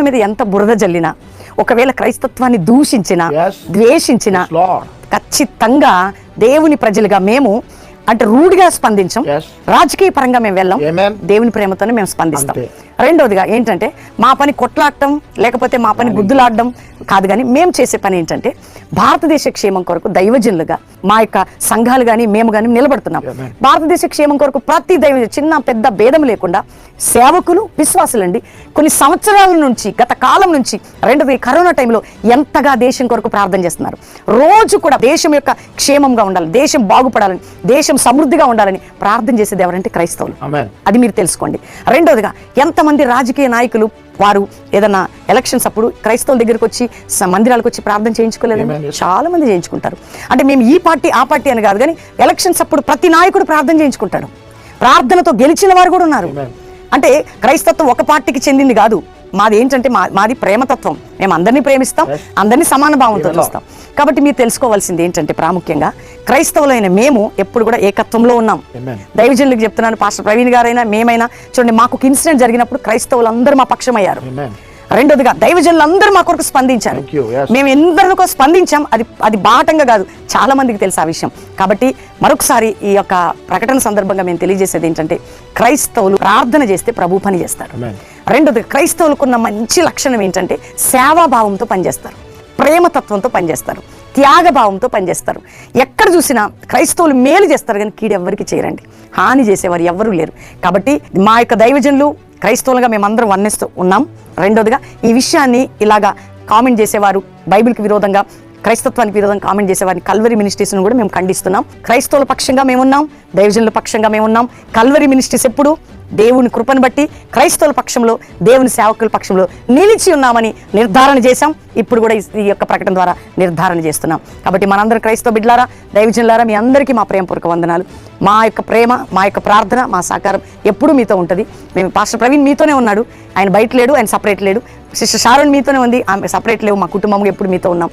మీద ఎంత బురద జల్లినా, ఒకవేళ క్రైస్తత్వాన్ని దూషించినా, ద్వేషించినా, ఖచ్చితంగా దేవుని ప్రజలుగా మేము అంటే రూఢిగా స్పందించం, రాజకీయ పరంగా మేము వెళ్ళాం, దేవుని ప్రేమతోనే మేము స్పందిస్తాం. రెండోదిగా ఏంటంటే మా పని కొట్లాడటం లేకపోతే మా పని గుద్దులాడడం కాదు, కానీ మేము చేసే పని ఏంటంటే భారతదేశ క్షేమం కొరకు దైవజనులుగా మా యొక్క సంఘాలు కానీ మేము కానీ నిలబడుతున్నాం. భారతదేశ క్షేమం కొరకు ప్రతి చిన్న పెద్ద భేదం లేకుండా సేవకులు, విశ్వాసులండి కొన్ని సంవత్సరాల నుంచి, గత కాలం నుంచి, రెండోది కరోనా టైంలో ఎంతగా దేశం కొరకు ప్రార్థన చేస్తున్నారు. రోజు కూడా దేశం యొక్క క్షేమంగా ఉండాలి, దేశం బాగుపడాలని, దేశం సమృద్ధిగా ఉండాలని ప్రార్థన చేసేది ఎవరంటే క్రైస్తవులు. అది మీరు తెలుసుకోండి. రెండోదిగా ఎంతమంది రాజకీయ నాయకులు వారు ఏదన్నా ఎలక్షన్స్ అప్పుడు క్రైస్తవుల దగ్గరికి వచ్చి మందిరాలకు వచ్చి ప్రార్థన చేయించుకోలేదండి? చాలా మంది చేయించుకుంటారు. అంటే మేము ఈ పార్టీ ఆ పార్టీ అని కాదు, కానీ ఎలక్షన్స్ అప్పుడు ప్రతి నాయకుడు ప్రార్థన చేయించుకుంటాడు. ప్రార్థనతో గెలిచిన వారు కూడా ఉన్నారు. అంటే క్రైస్తత్వం ఒక పార్టీకి చెందింది కాదు, మాది ఏంటంటే మాది ప్రేమతత్వం. మేము అందరినీ ప్రేమిస్తాం, అందరినీ సమాన భావంతో చూస్తాం. కాబట్టి మీరు తెలుసుకోవాల్సింది ఏంటంటే ప్రాముఖ్యంగా క్రైస్తవులైన మేము ఎప్పుడు కూడా ఏకత్వంలో ఉన్నాం. దైవజనులకు చెప్తున్నాను, పాస్టర్ ప్రవీణ్ గారైనా మేమైనా చూడండి, మాకు ఒక ఇన్సిడెంట్ జరిగినప్పుడు క్రైస్తవులు అందరూ మా పక్షమయ్యారు. రెండోదిగా దైవజనులు అందరూ మా కొరకు స్పందించారు. మేము ఎందరికో స్పందించాం. అది బాటంగా కాదు, చాలా మందికి తెలుసు ఆ విషయం. కాబట్టి మరొకసారి ఈ యొక్క ప్రకటన సందర్భంగా మేము తెలియజేసేది ఏంటంటే క్రైస్తవులు ప్రార్థన చేస్తే ప్రభు పని చేస్తారు. రెండోది క్రైస్తవులకున్న మంచి లక్షణం ఏంటంటే సేవాభావంతో పనిచేస్తారు, ప్రేమతత్వంతో పనిచేస్తారు, త్యాగభావంతో పనిచేస్తారు. ఎక్కడ చూసినా క్రైస్తవులు మేలు చేస్తారు, కానీ కీడు ఎవరికి చేయరండి, హాని చేసేవారు ఎవరూ లేరు. కాబట్టి మా యొక్క దైవజనులు క్రైస్తవులుగా మేమందరం వర్ణిస్తూ ఉన్నాం. రెండోదిగా ఈ విషయాన్ని ఇలాగా కామెంట్ చేసేవారు, బైబిల్కి విరోధంగా, క్రైస్తత్వానికి విరోధంగా కామెంట్ చేసేవారిని కల్వరి మినిస్ట్రీస్ను కూడా మేము ఖండిస్తున్నాం. క్రైస్తవుల పక్షంగా మేమున్నాం, దైవజనుల పక్షంగా మేమున్నాం. కల్వరి మినిస్ట్రీస్ ఎప్పుడు దేవుని కృపను బట్టి క్రైస్తవుల పక్షంలో, దేవుని సేవకుల పక్షంలో నిలిచి ఉన్నామని నిర్ధారణ చేశాం. ఇప్పుడు కూడా ఈ యొక్క ప్రకటన ద్వారా నిర్ధారణ చేస్తున్నాం. కాబట్టి మనందరం క్రైస్తవ బిడ్డలారా, దైవజనులారా, మీ అందరికీ మా ప్రేమపూర్వక వందనాలు. మా యొక్క ప్రేమ, మా యొక్క ప్రార్థన, మా సహకారం ఎప్పుడూ మీతో ఉంటుంది. మేము పాస్టర్ ప్రవీణ్ మీతోనే ఉన్నాడు, ఆయన బయట లేడు, ఆయన సపరేట్ లేడు. సిస్టర్ షారోన్ మీతోనే ఉంది, ఆమె సపరేట్ లేవు. మా కుటుంబం ఎప్పుడు మీతో ఉన్నాం.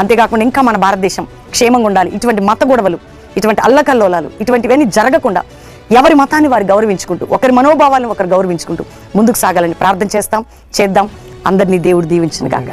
అంతేకాకుండా ఇంకా మన భారతదేశం క్షేమంగా ఉండాలి. ఇటువంటి మత గొడవలు, ఇటువంటి అల్లకల్లోలాలు, ఇటువంటివన్నీ జరగకుండా ఎవరి మతాన్ని వారు గౌరవించుకుంటూ, ఒకరి మనోభావాలను ఒకరు గౌరవించుకుంటూ ముందుకు సాగాలని ప్రార్థన చేద్దాం. అందరినీ దేవుడు దీవించును గాక.